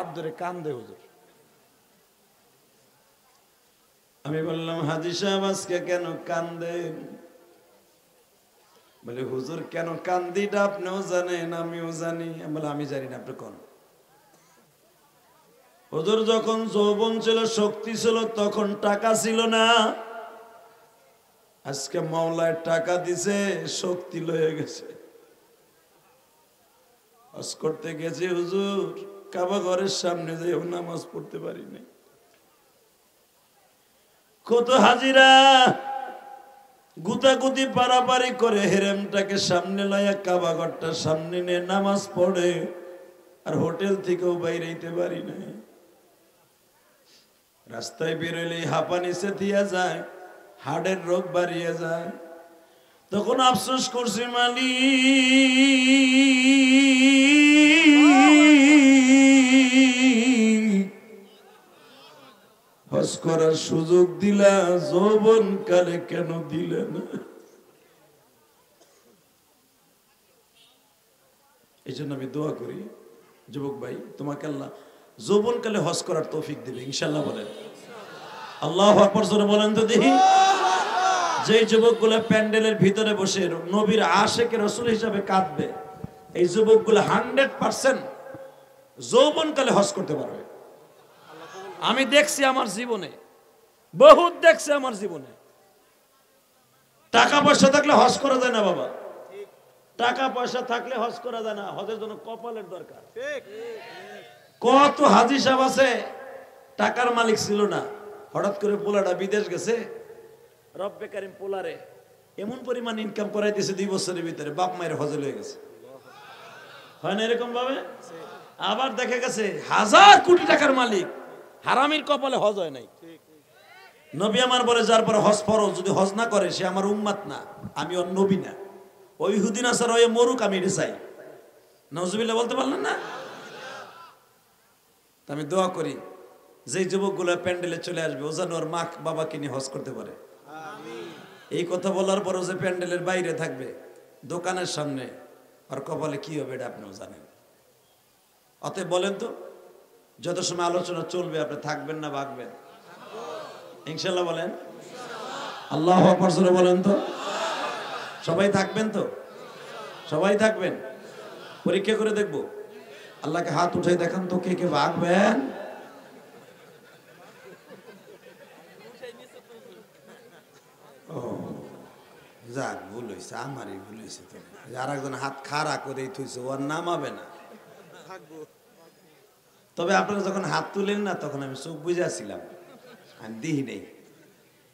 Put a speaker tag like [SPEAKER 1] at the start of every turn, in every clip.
[SPEAKER 1] ধরে কান্দে হুজুর। আমি বললাম হাজী সাহেব আজকে কেন কান্দেন? বলে হুজুর কেন কান্দিটা আপনিও জানেন আমিও জানি। আমি জানি না, আপনি কোন? হুজুর যখন যৌবন ছিল শক্তি ছিল তখন টাকা ছিল না, আজকে মাওলায় টাকা দিছে শক্তি লয়ে গেছে। হজ করতে গেছে হুজুর, কাবা ঘরের সামনে যেও নামাজ পড়তে পারি না। কত হাজিরা গুতাগুতি পারাপারি করে হেরেমটাকে সামনে লয়া কাবা ঘরটার সামনে নিয়ে নামাজ পড়ে, আর হোটেল থেকেও বাইরে যেতে পারি না। রাস্তায় বেরোলে হাঁপানি সেথিয়া যায়, হাড়ের রোগ বাড়িয়ে যায়। তখন আফসোস করছি মালিক, হজ করার সুযোগ দিলা যৌবন কালে কেন দিলে না? এই জন্য আমি দোয়া করি যুবক ভাই, তোমাকে আল্লাহ যৌবন কালে হজ করার তৌফিক দেবে ইনশাআল্লাহ। বলেন আল্লাহু আকবার জোরে বলেন তো দেখি। যে যুবকগুলো প্যান্ডেলের ভিতরে বসে নবীর আশেকে রাসূল হিসাবে কাঁদবে, এই যুবকগুলো 100% যৌবনকালে হজ করতে পারবে। আমি দেখছি আমার জীবনে, বহুত দেখছি আমার জীবনে। টাকা পয়সা থাকলে হজ করা যায় না বাবা, টাকা পয়সা থাকলে হজ করা যায় না। হজের জন্য কপালের দরকার। কত হাজী সাহেব আছে টাকার মালিক ছিল না, হঠাৎ করে পোলাটা বিদেশ গেছে, রব্বে কারিম পোলারে এমন পরিমাণ ইনকাম করাই দিয়েছে 2 বছরের ভিতরে, বাপ মায়ের হজে লয়ে গেছে। হয় না এরকম ভাবে? আবার দেখা গেছে 1000 কোটি টাকার মালিক, হারামির কপালে হজ হয় নাই। নবী আমার বলে যার পরে হজ ফরজ, যদি হজ না করে সে আমার উম্মত না, আমি ওর নবী না। ওই ইহুদি নাসারা ওই মরুক, আমি এটা চাই। নাউজুবিল্লাহ বলতে পারলেন না? আমি দোয়া করি যে যুবকগুলো প্যান্ডেলে চলে আসবে ও যেন ওর মা বাবাকে নিয়ে হজ করতে পারে। এই কথা বলার পরও যে প্যান্ডেলের বাইরে থাকবে, দোকানের সামনে, আর কপালে কি হবে এটা আপনিও জানেন। অতএব বলেন তো, যত সময় আলোচনা চলবে আপনি থাকবেন না ভাগবেন? ইনশাল্লাহ বলেন আল্লাহু আকবার জোরে বলেন তো। সবাই থাকবেন তো? সবাই থাকবেন? পরীক্ষা করে দেখবো। আল্লাহকে হাত উঠাই দেখান তো কে কে ভাগবেন। ও যাক, ভুল হয়েছে, আমারই ভুল হয়েছে। তো আর একজন হাত খাড়া করেই থইছে, ওর নামাবে না। তবে আপনারা যখন হাত তুলেন না তখন আমি চোখ বুঝাছিলাম, আমি দিই নেই।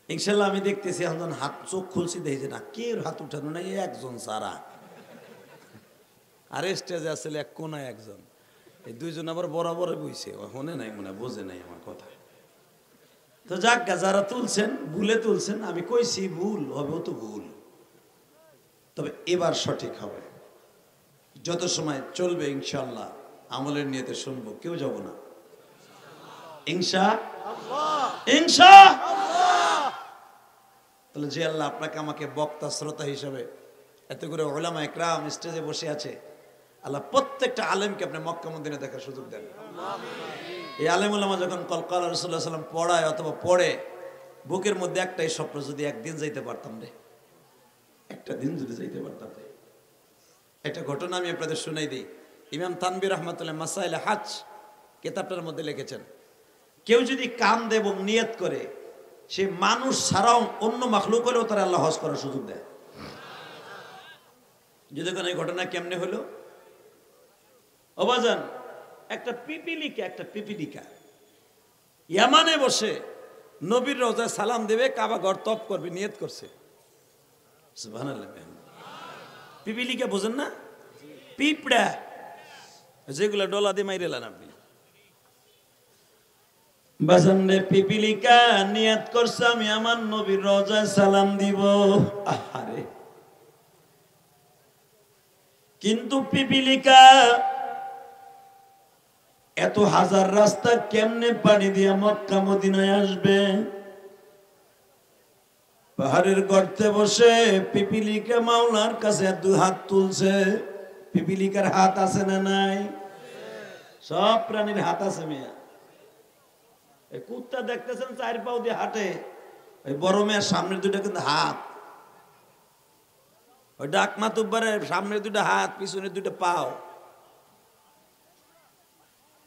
[SPEAKER 1] ইনশাল্লাহ আমি দেখতেছি এখন হাত চোখ খুলছি, দেখি যে না কেউ হাত উঠানো নাই, একজন সারা। আর স্টেজে আসলে এক কোনায় একজন, এই 2 জন আবার বরাবর বইছে, হনে নাই মনে বোঝে নাই আমার কথা। তো যাক, যারা তুলছেন ভুলে তুলছেন, আমি কইছি ভুল হবে, তো ভুল, তবে এবার সঠিক হবে। যত সময় চলবে ইনশাআল্লাহ আমলের নিয়তে শুনবো, কেউ যাব না ইনশাআল্লাহ। ইনশাআল্লাহ। তাহলে যে আল্লাহ আপনাকে আমাকে বক্তা শ্রোতা হিসেবে এত করে উলামা ইকরাম স্টেজে বসে আছে, আল্লাহ প্রত্যেকটা আলেমকে আপনি মক্কা মদিনা দেখার সুযোগ দেন। এই আলেম উলামা যখন কলকাল রাসূলুল্লাহ সাল্লাল্লাহু আলাইহি ওয়াসাল্লাম পড়ায় অথবা পড়ে, বুকের মধ্যে একটাই স্বপ্ন, যদি একদিন যাইতে পারতাম রে, একটা দিন যদি যাইতে পারতাম রে। একটা ঘটনা আমি আপনাদের শুনাই দিই। ইমাম তানবীর রহমাতুল্লাহ মাসাইল হাজ কিতাবটার মধ্যে লিখেছেন, কেউ যদি কামদ এবং নিয়ত করে, সে মানুষ ছাড়াও অন্য মাখলুক হলেও তারা আল্লাহ হজ করার সুযোগ দেয়। যদি কোনো এই ঘটনা কেমনে হলো, অবাজান একটা পিপিলিকা ইয়ামানে বসে নবীর রওজায় সালাম দেবে, কাবা ঘর তপ করবে, নিয়ত করছে। সুবহানাল্লাহ। পিপিলিকা বোঝেন না? পিঁপড়া, যেগুলো ডলা দিয়ে মাইরেলেন আপনি। বাজানে পিপিলিকা নিয়ত করছে আমি আমার নবীর রওজায় সালাম দিব। আহারে, কিন্তু পিপিলিকা এত হাজার রাস্তা কেমনে পাড়ি দিয়ে মক্কা মদিনায় আসবে? পাহাড়ের গর্তে বসে পিপিলিকা মাওলার কাছে 2 হাত তুলছে। পিপিলিকার হাত আছে না নাই? সব প্রাণীর হাত আছে মিয়া। এই কুত্তা দেখতেছেন 4 পাও দিয়ে হাঁটে, ওই বড় মেয়ের সামনের দুইটা কিন্তু হাত, ওই ডাকমা তুব্বারের সামনের দুইটা হাত, পিছনের দুইটা পাও।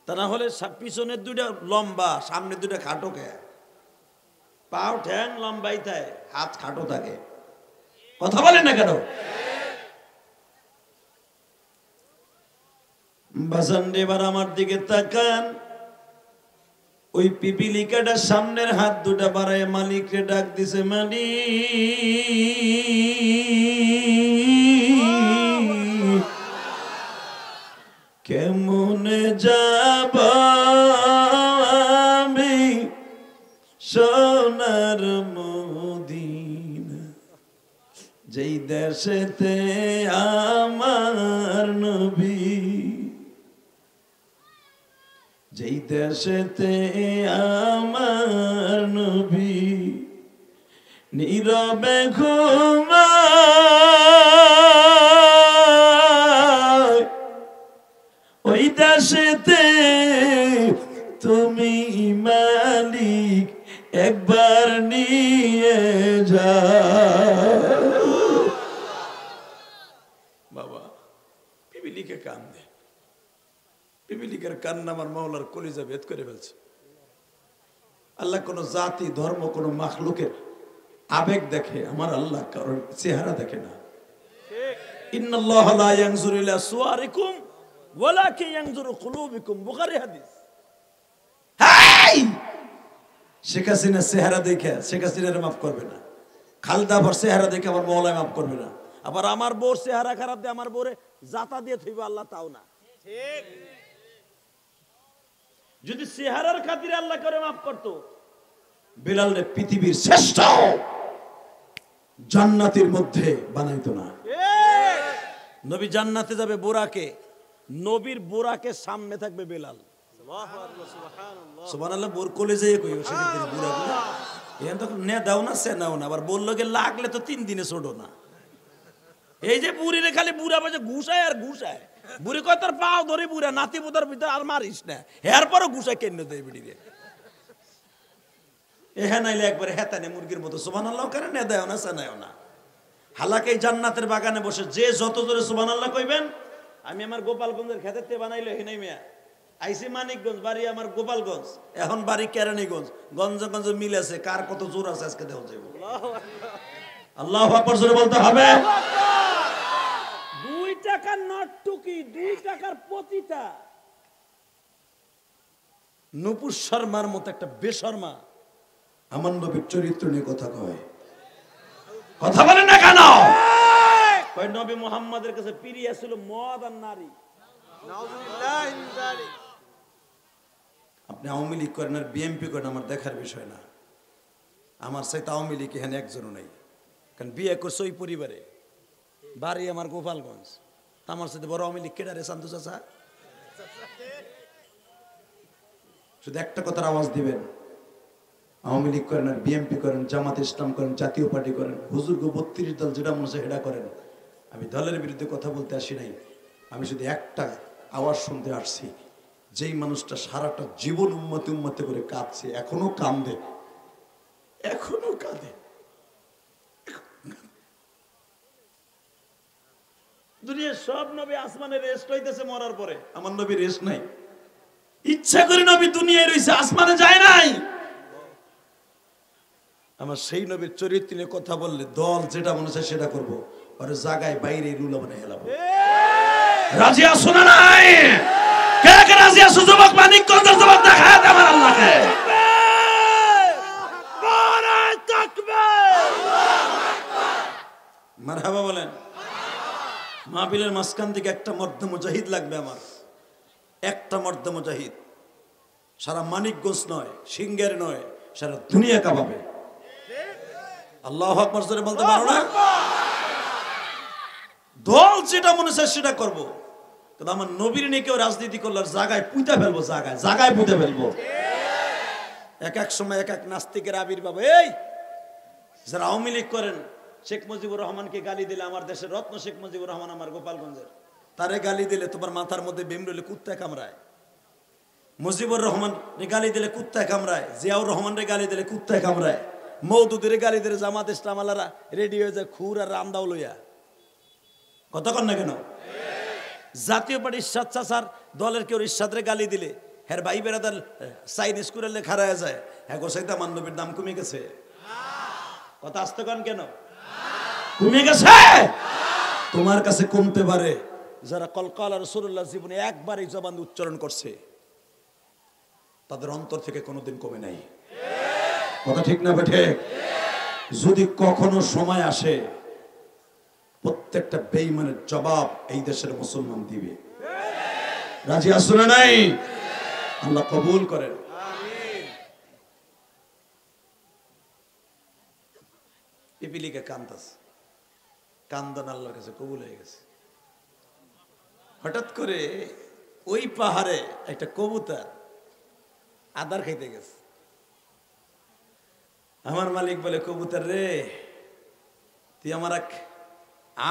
[SPEAKER 1] তা না হলে পিছনের দুইটা লম্বা, সামনের দুইটা খাটো কে? পাও ঠ্যাং লম্বাই থাকে, হাত খাটো থাকে। কথা বলেন না কেন? বাজান এবার আমার দিকে তাকান। ওই পিপিলিকাটা সামনের হাত দুটা বাড়ায় মালিককে ডাক দিছে, মালিক কেমনে যাব আমি সোনার মদিনা, যেই দেশেতে আমার নবী, যেই দেশেতে আমার নবী নীরবে ঘুমায়, ওই দেশেতে তুমি মালিক একবার নিয়ে যাও। বাবা পিপিলিকে কান্দে, পিপিলিকার কান্না আমার মাওলার কলিজা ভেদ করে ফেলছে। আল্লাহ কোন জাতি ধর্ম কোন মাখলুকের আবেগ দেখে, আমার আল্লাহ কারণ চেহারা দেখে না। ইন্নাল্লাহ লা ইয়ানজুরু ইলা সুওয়ারিকুম ওয়ালাকিন ইয়ানজুরু কুলুবিকুম, বুখারী হাদিস। হাই শেখ হাসিনার চেহারা দেখে শেখ হাসিনার মাফ করবে না, খালদা ভর চেহারা দেখে আমার মাওলা মাফ করবে না। আবার আমার বোর চেহারা খারাপ দিয়ে আমার বোরে জাতা দিয়ে থইবে আল্লাহ তাও না। ঠিক, যদি চেহারার খাতিরে আল্লাহ করে মাফ করতো, বেলালরে পৃথিবীর শ্রেষ্ঠ জান্নাতের মধ্যে বানাইতো না। নবী জান্নাতে যাবে বোরাকে, নবীর বোরাকে সামনে থাকবে বেলাল। সুবহানাল্লাহ। বোর কলেজে কই সেদিন বুড়া বুড়া এখান তখন নে দাও না সে নাও না, আবার বললো গে লাগলে তো 3 দিনে ছোড়ো না। এই যে বুড়িরে খালি বুড়া বাজে ঘুষায় আর ঘুষায়, বুড়ি কয় তোর পাও ধরে বুড়া নাতি বুদার ভিতরে আর মারিস না, এরপরও ঘুষায় কেন দেয় বিড়িরে। এখানে নাইলে একবারে হেতানে মুরগির মতো সুবহানাল্লাহ করে নে দাও না সে নাও না। হালাকে জান্নাতের বাগানে বসে যে যত জোরে সুবহানাল্লাহ কইবেন, আমি আমার গোপালগঞ্জের খেতেতে বানাইলো হিনাই মিয়া, আইসি মানিকগঞ্জ, বাড়ি আমার গোপালগঞ্জ, এখন বাড়ি কেরানীগঞ্জ, গঞ্জে গঞ্জে মিল আছে, কার কত জোর আছে আজকে দেখো যাইব। আল্লাহু আকবার জোরে বলতে হবে। 2 টাকার নোট টুকি, 2 টাকার প্রতিটা। নূপুর শর্মার মতো একটা বেশর্মা আমার নবীর চরিত্র নিয়ে কথা কয়, কথা বলেন না কেন? কয় নবী মুহাম্মাদের কাছে প্রিয় ছিল মদ আর নারী। আপনি আওয়ামী লীগ করেন আর বিএনপি করেন আমার দেখার বিষয় না, আমার সাথে আওয়ামী লীগ এখানে একজনও নেই, কারণ বিয়ে করছে ওই পরিবারে, বাড়ি আমার গোপালগঞ্জ, আমার সাথে বড় আওয়ামী লীগ কেডারে শান্তু চাচা। শুধু একটা কথার আওয়াজ দিবেন, আওয়ামী লীগ করেন আর বিএনপি করেন, জামাত ইসলাম করেন, জাতীয় পার্টি করেন, হুজুরগো 32 দল যেটা মনে হচ্ছে সেটা করেন, আমি দলের বিরুদ্ধে কথা বলতে আসি নাই, আমি শুধু একটা আওয়াজ শুনতে আসছি, যেই মানুষটা সারাটা জীবন উম্মতে উম্মতে করে কাঁদছে, এখনো কান্দে, এখনো কাঁদে। দুনিয়ার সব নবী আসমানে রেস্ট হইতেছে মরার পরে, আমার নবী রেস্ট নাই, ইচ্ছা করে নবী দুনিয়ায় রইছে, আসমানে যায় নাই। আমার সেই নবীর চরিত্র নিয়ে কথা বললে দল যেটা মনে চায় সেটা করবো, আর জায়গায় বাইরে রুলা বানাই হেলাবো। রাজি আছো না নাই? কে কে রাজি আছো? যুবক মানিকগঞ্জের যুবক দেখায় দে আমার আল্লাহকে। নারে তাকবীর, মারহাবা বলেন। মাহফিলের মাঝখান থেকে একটা মর্দে মুজাহিদ লাগবে আমার, একটা মর্দে মুজাহিদ, সারা মানিকগঞ্জ নয়, সিঙ্গের নয়, সারা দুনিয়া কাঁপাবে। আল্লাহু আকবার জোরে বলতে পারো না? দল যেটা মনে চায় সেটা করবো, কিন্তু আমার নবীর নিয়ে কেউ রাজনীতি করলে জায়গায় পুঁতে ফেলবো, জায়গায় জায়গায় পুঁতে ফেলবো। এক এক সময় এক এক নাস্তিকের আবির্ভাব। এই যারা আওয়ামী লীগ করেন, শেখ মুজিবুর রহমানকে গালি দিলে, আমার দেশের রত্ন শেখ মুজিবুর রহমান আমার গোপালগঞ্জের, তারে গালি দিলে তোমার মাথার মধ্যে বেমরলে কুত্তা কামড়ায়। মুজিবুর রহমান রে গালি দিলে কুত্তায় কামড়ায়, জিয়াউর রহমান রে গালি দিলে কুত্তায় কামড়ায়, মওদুদের গালি দিলে জামাত ইসলামালারা রেডি হয়ে যায় খুর আর রামদাও লইয়া। কথা কন না কেন? জাতীয় পার্টির ইরশাদ চাচার দলের কেউ ইরশাদরে গালি দিলে হ্যাঁ ভাই বেড়াদার সাইন স্কুলে খাড়ায় যায়, হ্যাঁ গোসাইতে আমার নবীর দাম কমে গেছে। কথা আসতে কন কেন? কমে গেছে। তোমার কাছে কমতে পারে, যারা কলকাল রাসূলুল্লাহ জীবনে একবার এই জবান উচ্চারণ করছে তাদের অন্তর থেকে কোনোদিন কমে নাই। কথা ঠিক না বেঠে? যদি কখনো সময় আসে প্রত্যেকটা বেঈমানের জবাব এই দেশের মুসলমান দিবে। রাজি আছো না নাই? আল্লাহ কবুল করেন। পিপিলিকে কান্দাছে, কান্দন আল্লাহর কাছে কবুল হয়ে গেছে। হঠাৎ করে ওই পাহাড়ে একটা কবুতর আদার খাইতে গেছে। আমার মালিক বলে, কবুতর রে, তুই আমার এক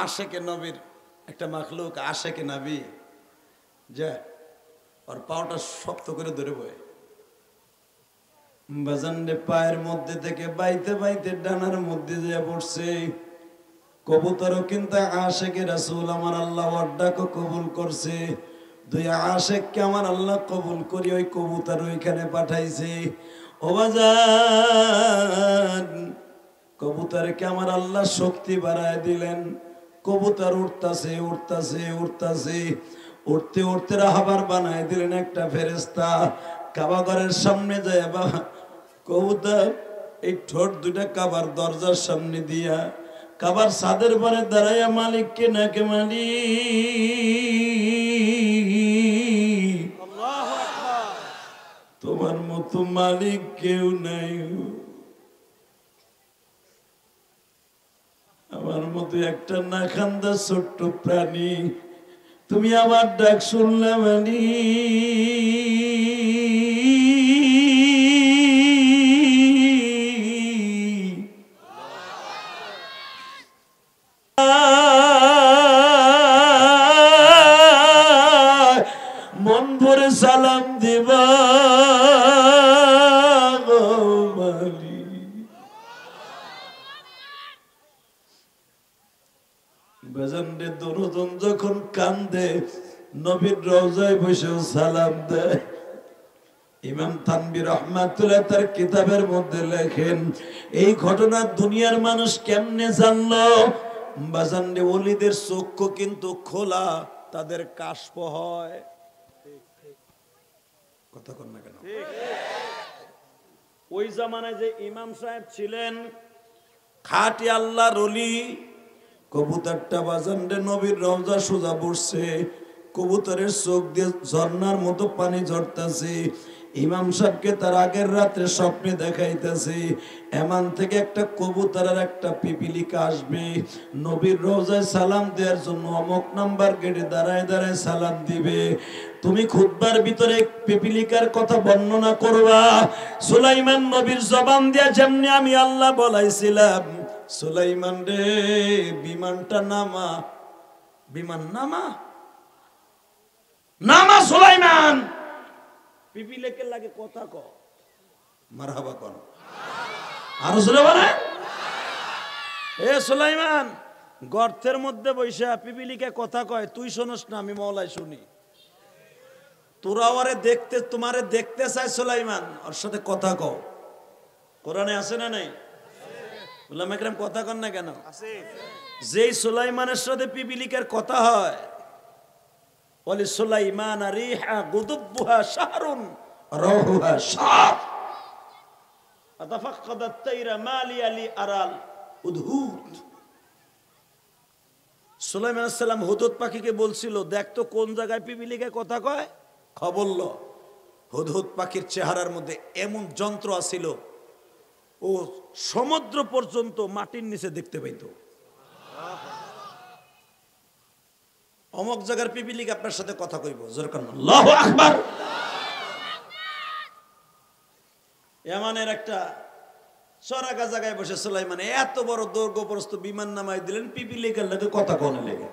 [SPEAKER 1] আশেকে নবীর একটা মাখলুক, আশেকে নবী, যা ওর পাওটা শক্ত করে ধরে বয়। বাজানরে পায়ের মধ্যে থেকে বাইতে বাইতে ডানার মধ্যে যে পড়ছে। কবুতরও কিন্তু আশেকে রাসূল আমার আল্লাহ ওর ডাকও কবুল করছে। দুই আশেককে আমার আল্লাহ কবুল করি ওই কবুতর ওইখানে পাঠাইছে। ও বাজান, কবুতরকে আমার আল্লাহ শক্তি বাড়ায় দিলেন। কবুতর উঠতাছে উঠতাছে উঠতাছে, উঠতে উঠতে রাহাবার বানায় দিলেন একটা ফেরেশতা। কাবা ঘরের সামনে যায় বাবা, কবুতর এই ঠোঁট দুইটা কাবার দরজার সামনে দিয়া কাবার ছাদের পরে দাঁড়াইয়া মালিককে নাকে মালিক, তোমার মতো মালিক কেউ নাই, আমার মতো একটা না খান্দা ছোট্ট প্রাণী, তুমি আমার ডাক শুনলে মানি। মন ভরে সালাম দিবা বেজানরে। দুরুদন যখন কান্দে নবীর রওজায় বসে সালাম দেয়। ইমাম তানবী রাহমাতুল্লাহ তার কিতাবের মধ্যে লেখেন, এই ঘটনা দুনিয়ার মানুষ কেমনে জানলো? বাজানরে ওলিদের চক্ষু কিন্তু খোলা, তাদের কাশফ হয়। কথা কন না কেন? ওই জামানায় যে ইমাম সাহেব ছিলেন খাঁটি আল্লাহর ওলি, কবুতরটা বাজানরে নবীর রওজা সোজা বসছে, কবুতরের চোখ দিয়ে ঝর্ণার মতো পানি ঝরতেছে। ইমাম সাহেবকে তার আগের রাতে স্বপ্নে দেখাইতেছে এমন থেকে একটা কবুতর আর একটা পিপিলিকা আসবে, নবীর রওজায় সালাম দেওয়ার জন্য অমুক নাম্বার গেটে দাঁড়ায় দাঁড়ায় সালাম দিবে। তুমি খুতবার ভিতরে পিপিলিকার কথা বর্ণনা করবা। সুলাইমান নবীর জবান দিয়া যেমনি আমি আল্লাহ বলাইছিলাম, সুলাইমান রে বিমানটা নামা, বিমান নামা, নামা সুলাইমান। পিপিলিকের লাগে কথা ক, মারহাবা কর, আর জোরে বলে, এ সুলাইমান গর্তের মধ্যে বৈশা পিপিলিকে কথা কয়, তুই শোনস না, আমি মওলাই শুনি। তোরা ওরে দেখতে, তোমারে দেখতে চায় সুলাইমান, ওর সাথে কথা কও। কোরআনে আছে না নাই? উলামা একরাম কথা কন না কেন? যেই সুলাইমানের সাথে পিপিলিকার কথা হয়, বলে সুলাইমান রিহা গুদুবুহা শাহরুন রাহুহা শাহ আতাফাক্কাদাত তাইরা মালি আলি আরাল উদহুদ। সুলাইমান আলাইহিস সালাম হুদহুদ পাখিকে বলছিল, দেখ তো কোন জায়গায় পিপিলিকা কথা কয়। খবর ল, হুদহুদ পাখির চেহারার মধ্যে এমন যন্ত্র আছিল, ও সমুদ্র পর্যন্ত মাটির নিচে দেখতে পাইতো। অমুক জায়গার পিপিলিকা আপনার সাথে কথা কইব, জোরে কান আল্লাহু আকবার। এমনের একটা চড়াকা জায়গায় বসে সুলাইমান এত বড় দৈর্ঘ্যপ্রস্থ বিমান নামাই দিলেন, পিপিলিকার লাগে কথা কোনে লেগে।